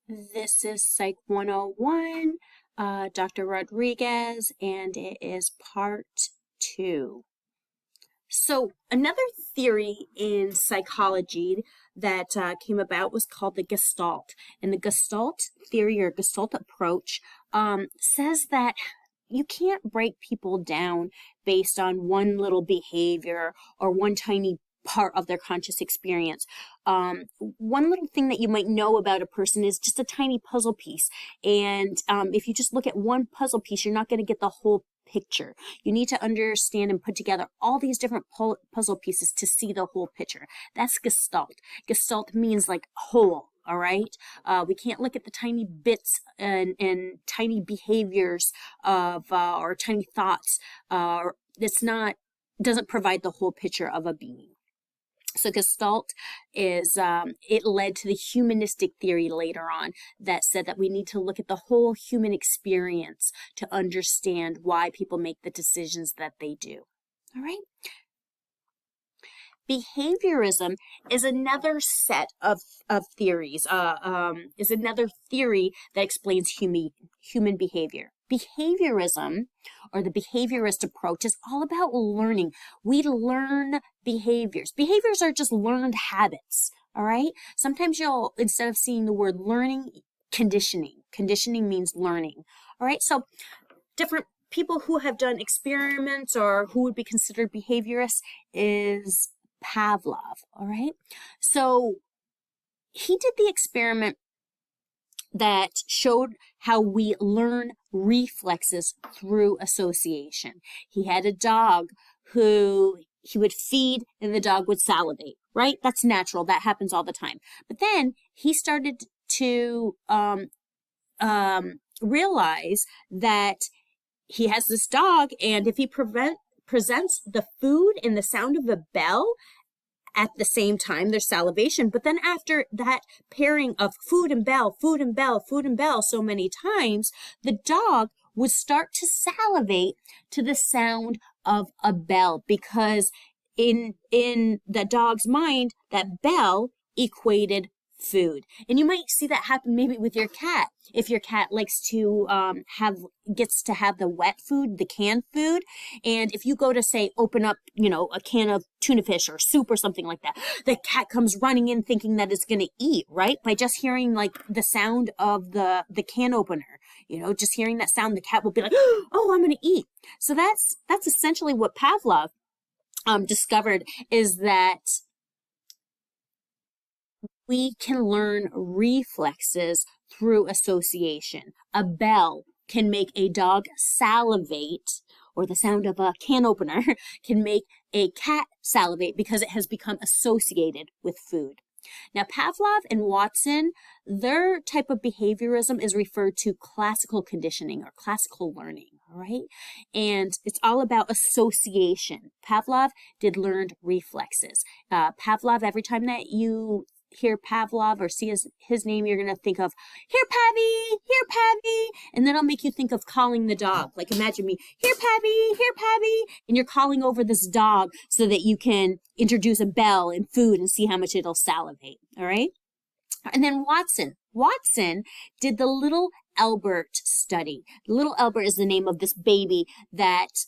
This is Psych 101, Dr. Rodriguez, and it is part 2. So another theory in psychology that came about was called the Gestalt. And the Gestalt theory or Gestalt approach says that you can't break people down based on one little behavior or one tiny part of their conscious experience. One little thing that you might know about a person is just a tiny puzzle piece. And if you just look at one puzzle piece, you're not going to get the whole picture. You need to understand and put together all these different puzzle pieces to see the whole picture. That's Gestalt. Gestalt means like whole. All right. We can't look at the tiny bits and tiny behaviors of or tiny thoughts. Doesn't provide the whole picture of a being. So Gestalt is, it led to the humanistic theory later on that said that we need to look at the whole human experience to understand why people make the decisions that they do. All right. Behaviorism is another set of theories, is another theory that explains human behavior. Behaviorism, or the behaviorist approach, is all about learning. We learn behaviors. Behaviors are just learned habits, all right? Sometimes you'll, instead of seeing the word learning, conditioning. Conditioning means learning, all right? So different people who have done experiments or who would be considered behaviorists is Pavlov, all right? So he did the experiment that showed how we learn reflexes through association. He had a dog who he would feed and the dog would salivate, right? That's natural. That happens all the time. But then he started to realize that he has this dog, and if he presents the food and the sound of a bell at the same time, there's salivation. But then after that pairing of food and bell, food and bell, food and bell so many times, the dog would start to salivate to the sound of a bell, because in the dog's mind, that bell equated food. And you might see that happen maybe with your cat. If your cat likes to gets to have the wet food, the canned food, and if you go to say open up, a can of tuna fish or soup or something like that, the cat comes running in thinking that it's going to eat, right? By just hearing like the sound of the can opener, just hearing that sound, the cat will be like, "Oh, I'm going to eat." So that's essentially what Pavlov discovered, is that we can learn reflexes through association. A bell can make a dog salivate, or the sound of a can opener can make a cat salivate because it has become associated with food. Now, Pavlov and Watson, their type of behaviorism is referred to classical conditioning or classical learning, all right? And it's all about association. Pavlov did learned reflexes. Pavlov, every time that you hear Pavlov or see his name, you're going to think of, "Here, Pavy, here, Pavy," and then it'll make you think of calling the dog. Like imagine me, "Here, Pavy, here, Pavy," and you're calling over this dog so that you can introduce a bell and food and see how much it'll salivate, all right? And then Watson did the Little Albert study. Little Albert is the name of this baby that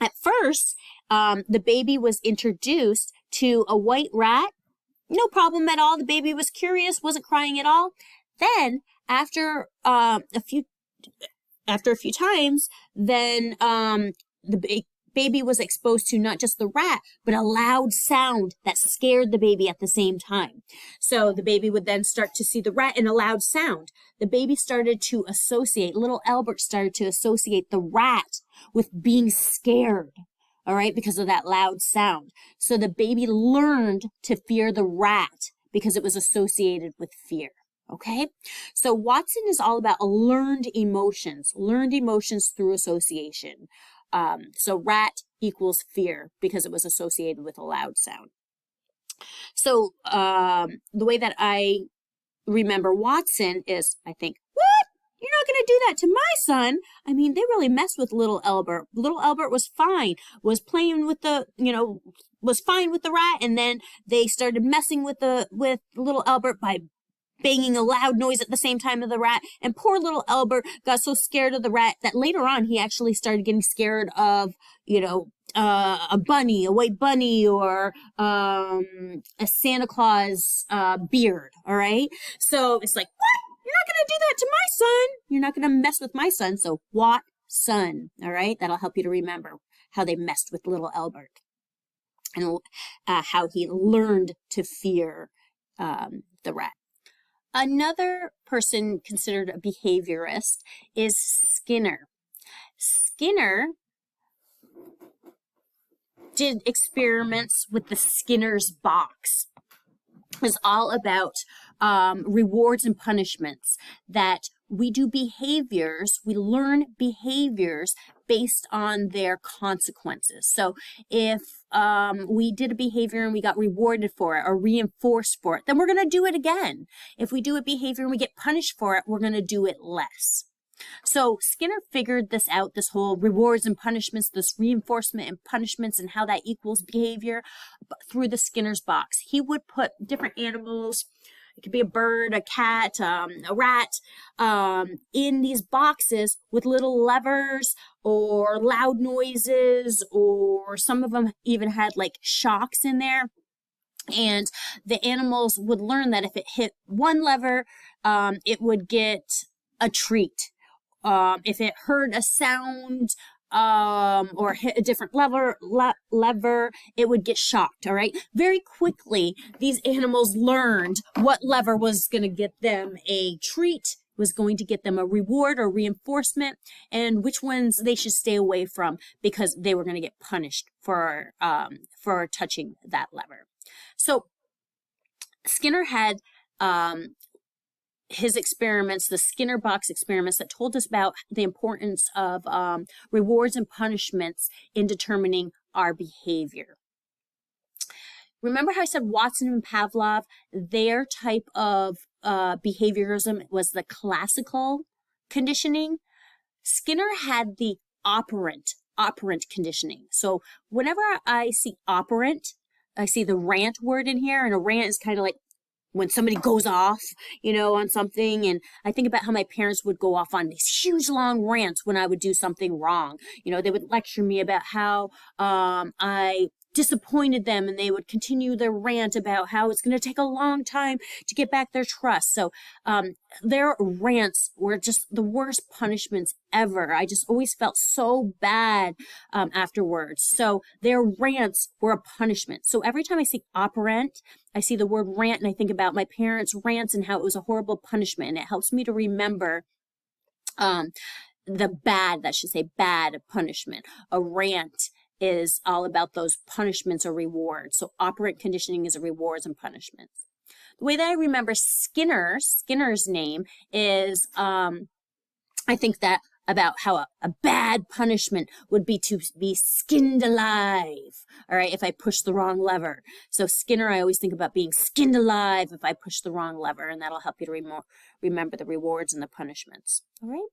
at first the baby was introduced to a white rat. No problem at all. The baby was curious, wasn't crying at all. Then, after a few times, then the baby was exposed to not just the rat, but a loud sound that scared the baby at the same time. So the baby would then start to see the rat and a loud sound. The baby started to associate, little Albert started to associate the rat with being scared. All right, because of that loud sound. So the baby learned to fear the rat because it was associated with fear. Okay, so Watson is all about learned emotions through association. So rat equals fear because it was associated with a loud sound. So the way that I remember Watson is, I think, "What? You're not going to do that to my son." I mean, they really messed with little Albert. Little Albert was fine, was playing with was fine with the rat, and then they started messing with little Albert by banging a loud noise at the same time of the rat. And poor little Albert got so scared of the rat that later on he actually started getting scared of, a bunny, a white bunny, or a Santa Claus beard. All right. So it's like, what? You're not going to do that to my son. You're not going to mess with my son. So what son? All right. That'll help you to remember how they messed with little Albert and how he learned to fear the rat. Another person considered a behaviorist is Skinner. Skinner did experiments with the Skinner's box. It's all about rewards and punishments, that we do behaviors, we learn behaviors based on their consequences. So if we did a behavior and we got rewarded for it or reinforced for it, then we're going to do it again. If we do a behavior and we get punished for it, we're going to do it less. So Skinner figured this out, this whole rewards and punishments, this reinforcement and punishments and how that equals behavior through the Skinner's box. He would put different animals, it could be a bird, a cat, a rat, in these boxes with little levers or loud noises, or some of them even had like shocks in there. And the animals would learn that if it hit one lever, it would get a treat. If it heard a sound or hit a different lever, it would get shocked, all right? Very quickly, these animals learned what lever was going to get them a treat, was going to get them a reward or reinforcement, and which ones they should stay away from because they were going to get punished for touching that lever. So Skinner had his experiments, the Skinner box experiments, that told us about the importance of rewards and punishments in determining our behavior. Remember how I said Watson and Pavlov, their type of behaviorism was the classical conditioning? Skinner had the operant conditioning. So whenever I see operant, I see the rant word in here, and a rant is kind of like when somebody goes off, on something. And I think about how my parents would go off on these huge long rants when I would do something wrong. They would lecture me about how I disappointed them, and they would continue their rant about how it's going to take a long time to get back their trust. So their rants were just the worst punishments ever. I just always felt so bad afterwards. So their rants were a punishment. So every time I see operant, I see the word rant, and I think about my parents' rants and how it was a horrible punishment. And it helps me to remember the bad punishment. A rant is all about those punishments or rewards. So operant conditioning is rewards and punishments. The way that I remember Skinner's name is, I think that about how a bad punishment would be to be skinned alive, all right, if I push the wrong lever. So Skinner, I always think about being skinned alive if I push the wrong lever, and that'll help you to remember the rewards and the punishments, all right?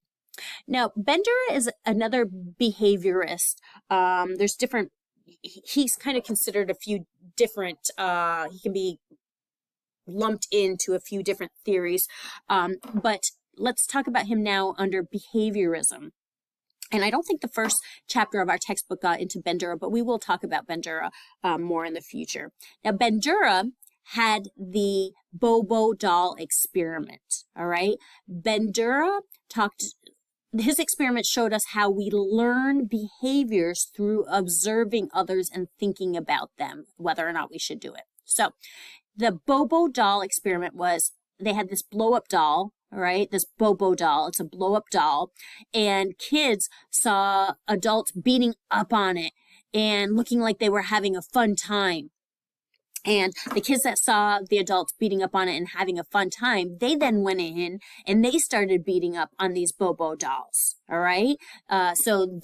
Now, Bandura is another behaviorist. There's different, he's kind of considered a few different, he can be lumped into a few different theories, but let's talk about him now under behaviorism. And I don't think the first chapter of our textbook got into Bandura, but we will talk about Bandura more in the future. Now, Bandura had the Bobo doll experiment, all right? Bandura his experiment showed us how we learn behaviors through observing others and thinking about them, whether or not we should do it. So the Bobo doll experiment was, they had this blow-up doll, all right, this Bobo doll. It's a blow-up doll, and kids saw adults beating up on it and looking like they were having a fun time. And the kids that saw the adults beating up on it and having a fun time, they then went in and they started beating up on these Bobo dolls, all right? So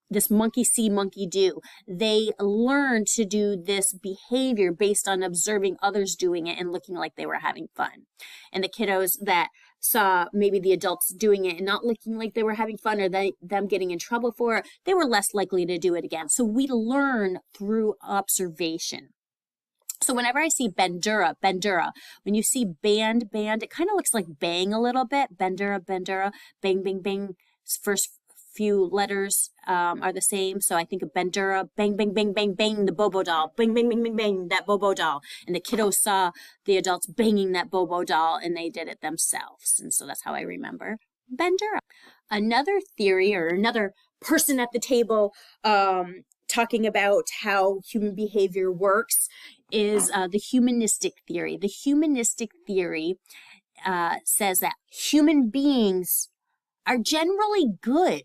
this monkey see, monkey do. They learned to do this behavior based on observing others doing it and looking like they were having fun. And the kiddos that saw maybe the adults doing it and not looking like they were having fun, or them getting in trouble for it, they were less likely to do it again. So we learn through observation. So whenever I see Bandura, when you see band, it kind of looks like bang a little bit. Bandura, bang, bang, bang. First few letters are the same. So I think of Bandura, bang, bang, bang, bang, bang, the Bobo doll. Bang, bang, bang, bang, bang, that Bobo doll. And the kiddos saw the adults banging that Bobo doll and they did it themselves. And so that's how I remember Bandura. Another theory or another person at the table talking about how human behavior works is the humanistic theory. The humanistic theory says that human beings are generally good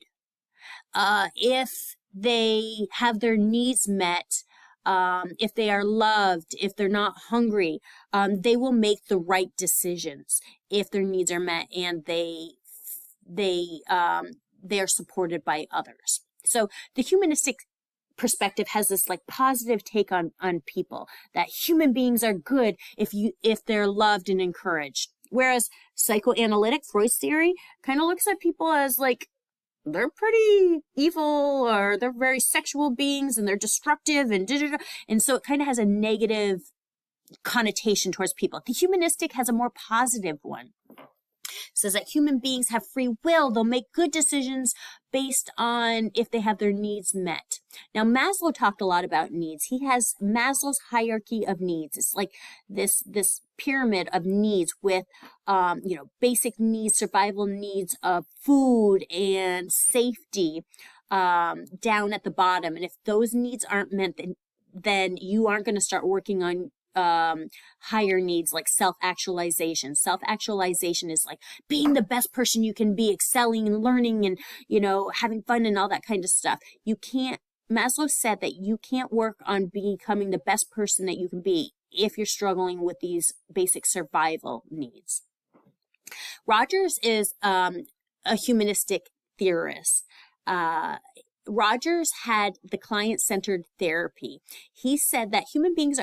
if they have their needs met, if they are loved, if they're not hungry, they will make the right decisions if their needs are met and they are supported by others. So the humanistic perspective has this like positive take on people, that human beings are good if they're loved and encouraged. Whereas psychoanalytic, Freud's theory, kind of looks at people as like they're pretty evil or they're very sexual beings and they're destructive and so it kind of has a negative connotation towards people. The humanistic has a more positive one. Says that human beings have free will. They'll make good decisions based on if they have their needs met. Now, Maslow talked a lot about needs. He has Maslow's hierarchy of needs. It's like this pyramid of needs with, basic needs, survival needs of food and safety down at the bottom. And if those needs aren't met, then you aren't going to start working on higher needs like self-actualization. Self-actualization is like being the best person you can be, excelling and learning and, having fun and all that kind of stuff. Maslow said that you can't work on becoming the best person that you can be if you're struggling with these basic survival needs. Rogers is a humanistic theorist. Rogers had the client-centered therapy. He said that human beings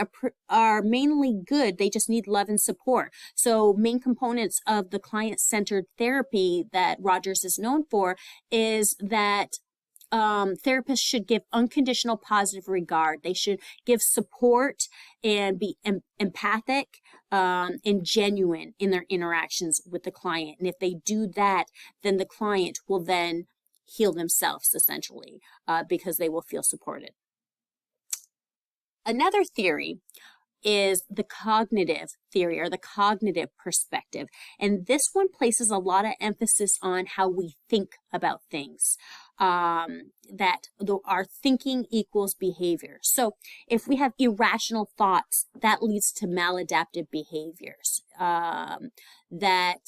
are mainly good. They just need love and support. So main components of the client-centered therapy that Rogers is known for is that therapists should give unconditional positive regard. They should give support and be empathic and genuine in their interactions with the client. And if they do that, then the client will then heal themselves, essentially, because they will feel supported. Another theory is the cognitive theory or the cognitive perspective. And this one places a lot of emphasis on how we think about things, that our thinking equals behavior. So if we have irrational thoughts, that leads to maladaptive behaviors. That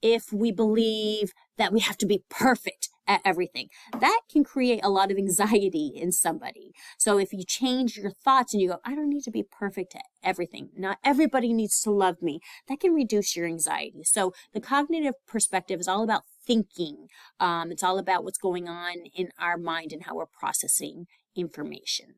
if we believe that we have to be perfect at everything, that can create a lot of anxiety in somebody. So if you change your thoughts and you go, I don't need to be perfect at everything, not everybody needs to love me, that can reduce your anxiety. So the cognitive perspective is all about thinking. It's all about what's going on in our mind and how we're processing information.